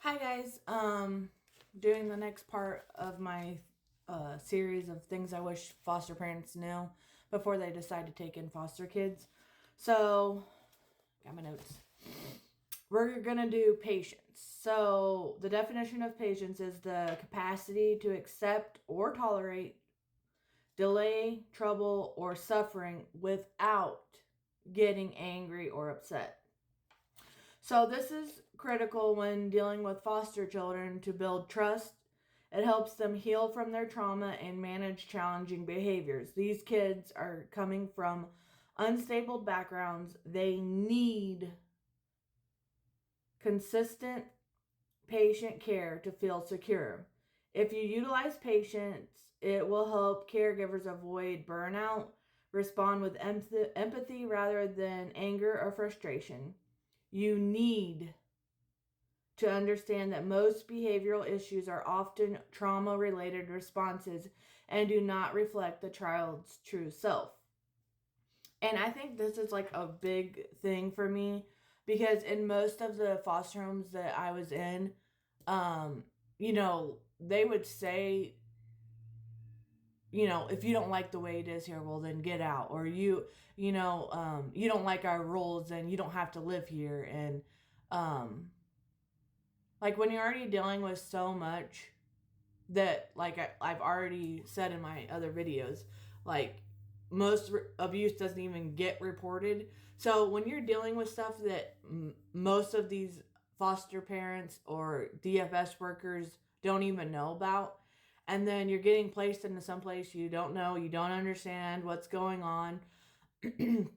Hi guys. Doing the next part of my series of things I wish foster parents knew before they decide to take in foster kids. So, got my notes. We're gonna do patience. So, the definition of patience is the capacity to accept or tolerate delay, trouble, or suffering without getting angry or upset. So this is critical when dealing with foster children to build trust. It helps them heal from their trauma and manage challenging behaviors. These kids are coming from unstable backgrounds. They need consistent patient care to feel secure. If you utilize patience, it will help caregivers avoid burnout, respond with empathy rather than anger or frustration. You need to understand that most behavioral issues are often trauma related responses and do not reflect the child's true self. And I think this is like a big thing for me because in most of the foster homes that I was in, um, they would say, if you don't like the way it is here, well then get out. Or you don't like our rules, then you don't have to live here. And like when you're already dealing with so much that like I've already said in my other videos, like most abuse doesn't even get reported. So when you're dealing with stuff that most of these foster parents or DFS workers don't even know about, and then you're getting placed into some place you don't know, you don't understand what's going on, and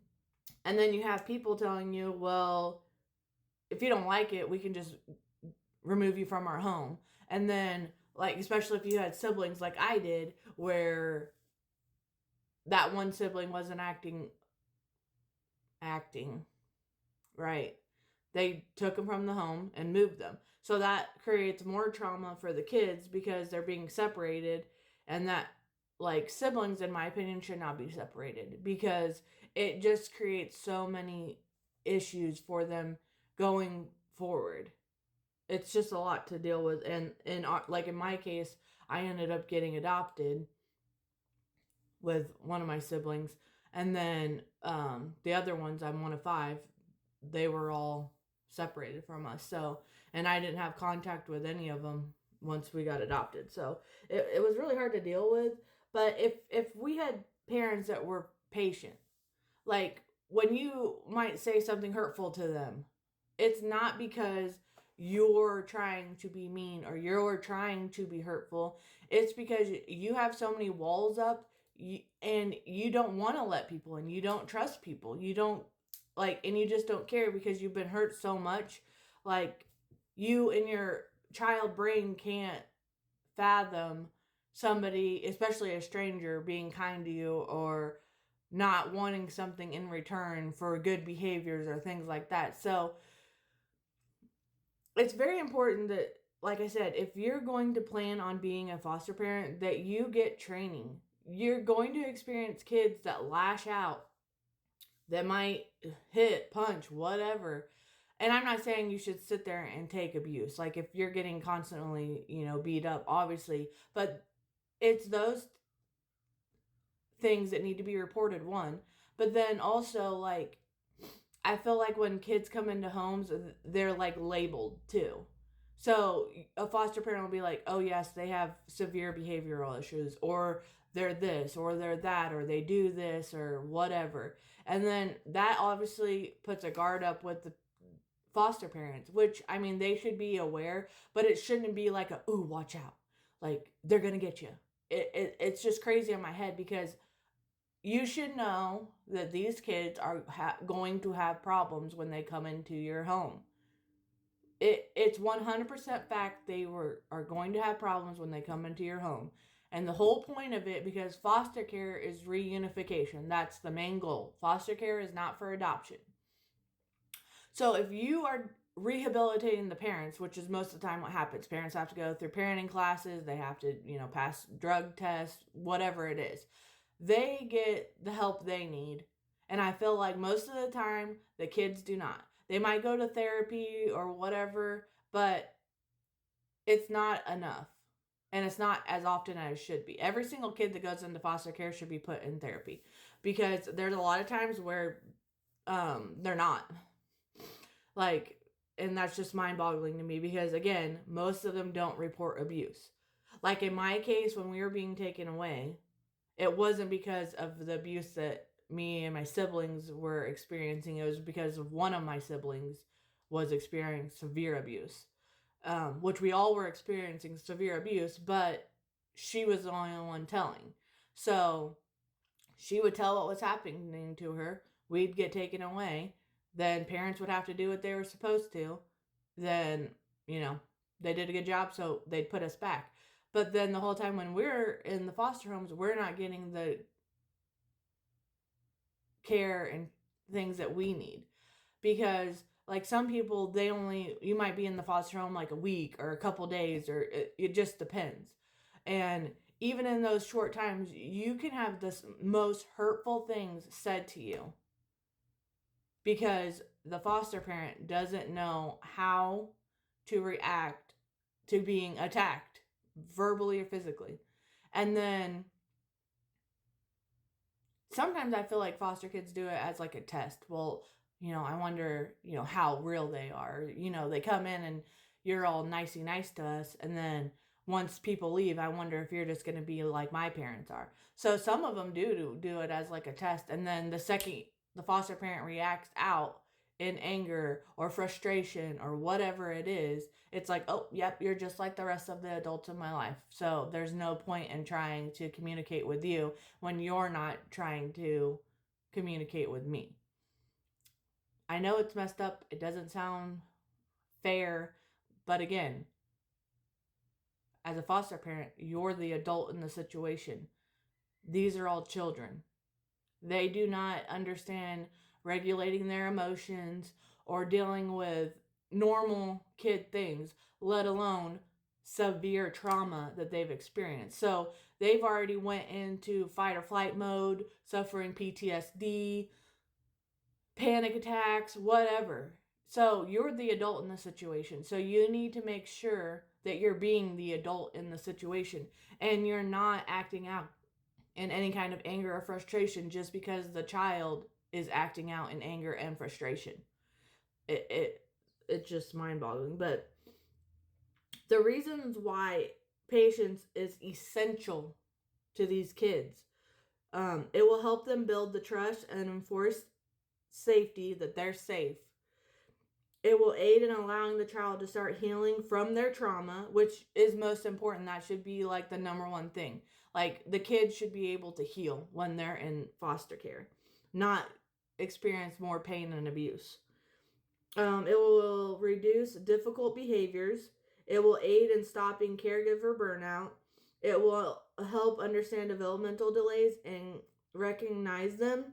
then you have people telling you, well, if you don't like it, we can just remove you from our home. And then, like, especially if you had siblings like I did, where that one sibling wasn't acting right. They took them from the home and moved them. So that creates more trauma for the kids because they're being separated, and that, like, siblings in my opinion should not be separated because it just creates so many issues for them going forward. It's just a lot to deal with. And like in my case, I ended up getting adopted with one of my siblings, and then the other ones, I'm one of five, they were all separated from us. So, and I didn't have contact with any of them once we got adopted. So it was really hard to deal with. But if we had parents that were patient, like when you might say something hurtful to them, it's not because you're trying to be mean or you're trying to be hurtful. It's because you have so many walls up, and you don't want to let people in. You don't trust people. You don't like, and you just don't care because you've been hurt so much. Like, you in your child brain can't fathom somebody, especially a stranger, being kind to you or not wanting something in return for good behaviors or things like that. So it's very important that, like I said, if you're going to plan on being a foster parent, that you get training. You're going to experience kids that lash out, that might hit, punch, whatever. And I'm not saying you should sit there and take abuse. Like if you're getting constantly, beat up, obviously, but it's those things that need to be reported, one. But then also, like, I feel like when kids come into homes, they're like labeled too. So a foster parent will be like, oh, yes, they have severe behavioral issues, or they're this, or they're that, or they do this, or whatever. And then that obviously puts a guard up with the foster parents, which, I mean, they should be aware, but it shouldn't be like ooh, watch out. Like, they're going to get you. It's just crazy in my head because you should know that these kids are going to have problems when they come into your home. It's 100% fact they are going to have problems when they come into your home. And the whole point of it, because foster care is reunification, that's the main goal. Foster care is not for adoption. So if you are rehabilitating the parents, which is most of the time what happens, parents have to go through parenting classes, they have to, pass drug tests, whatever it is. They get the help they need. And I feel like most of the time the kids do not. They might go to therapy or whatever, but it's not enough. And it's not as often as it should be. Every single kid that goes into foster care should be put in therapy, because there's a lot of times where they're not. Like, and that's just mind-boggling to me, because again, most of them don't report abuse. Like in my case, when we were being taken away, it wasn't because of the abuse that me and my siblings were experiencing. It was because of one of my siblings was experiencing severe abuse, which we all were experiencing severe abuse, but she was the only one telling. So she would tell what was happening to her. We'd get taken away. Then parents would have to do what they were supposed to. Then, you know, they did a good job, so they'd put us back. But then the whole time when we're in the foster homes, we're not getting the care and things that we need. Because like some people, you might be in the foster home like a week or a couple days, or it just depends. And even in those short times, you can have the most hurtful things said to you, because the foster parent doesn't know how to react to being attacked verbally or physically. And then sometimes I feel like foster kids do it as like a test. Well, I wonder, how real they are. They come in and you're all nicey nice to us, and then once people leave, I wonder if you're just going to be like my parents are. So some of them do it as like a test, and then the second the foster parent reacts out in anger or frustration or whatever it is, it's like, oh, yep, you're just like the rest of the adults in my life. So there's no point in trying to communicate with you when you're not trying to communicate with me. I know it's messed up. It doesn't sound fair. But again, as a foster parent, you're the adult in the situation. These are all children. They do not understand regulating their emotions or dealing with normal kid things, let alone severe trauma that they've experienced. So they've already went into fight or flight mode, suffering PTSD, panic attacks, whatever. So you're the adult in the situation. So you need to make sure that you're being the adult in the situation and you're not acting out in any kind of anger or frustration just because the child is acting out in anger and frustration. It's just mind-boggling. But the reasons why patience is essential to these kids, it will help them build the trust and enforce safety, that they're safe. It will aid in allowing the child to start healing from their trauma, which is most important. That should be like the number one thing. Like the kids should be able to heal when they're in foster care, not experience more pain and abuse. It will reduce difficult behaviors. It will aid in stopping caregiver burnout. It will help understand developmental delays and recognize them,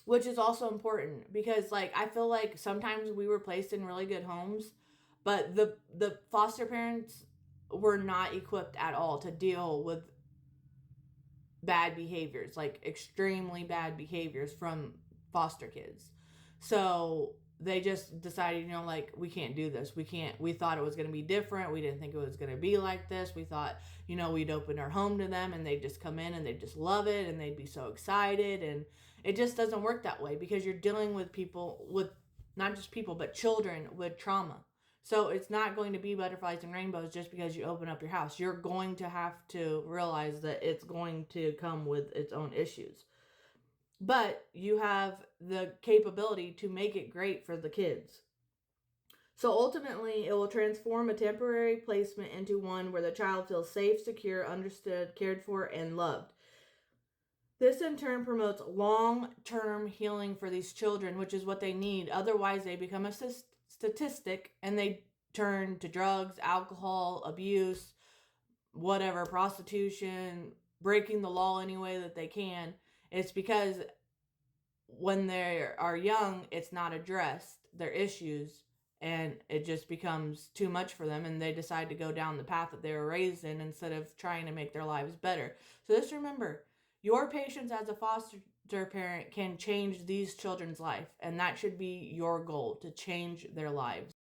which is also important, because like I feel like sometimes we were placed in really good homes, but the foster parents were not equipped at all to deal with bad behaviors, like extremely bad behaviors from foster kids. So they just decided, like, we can't do this. We thought it was going to be different. We didn't think it was going to be like this. We thought, we'd open our home to them and they'd just come in and they'd just love it and they'd be so excited. And it just doesn't work that way, because you're dealing with people with, not just people, but children with trauma. So it's not going to be butterflies and rainbows just because you open up your house. You're going to have to realize that it's going to come with its own issues. But you have the capability to make it great for the kids. So ultimately, it will transform a temporary placement into one where the child feels safe, secure, understood, cared for, and loved. This in turn promotes long-term healing for these children, which is what they need. Otherwise, they become a statistic and they turn to drugs, alcohol, abuse, whatever, prostitution, breaking the law any way that they can. It's because when they are young, it's not addressed, their issues, and it just becomes too much for them, and they decide to go down the path that they were raised in instead of trying to make their lives better. So just remember, your patience as a foster parent can change these children's life, and that should be your goal, to change their lives.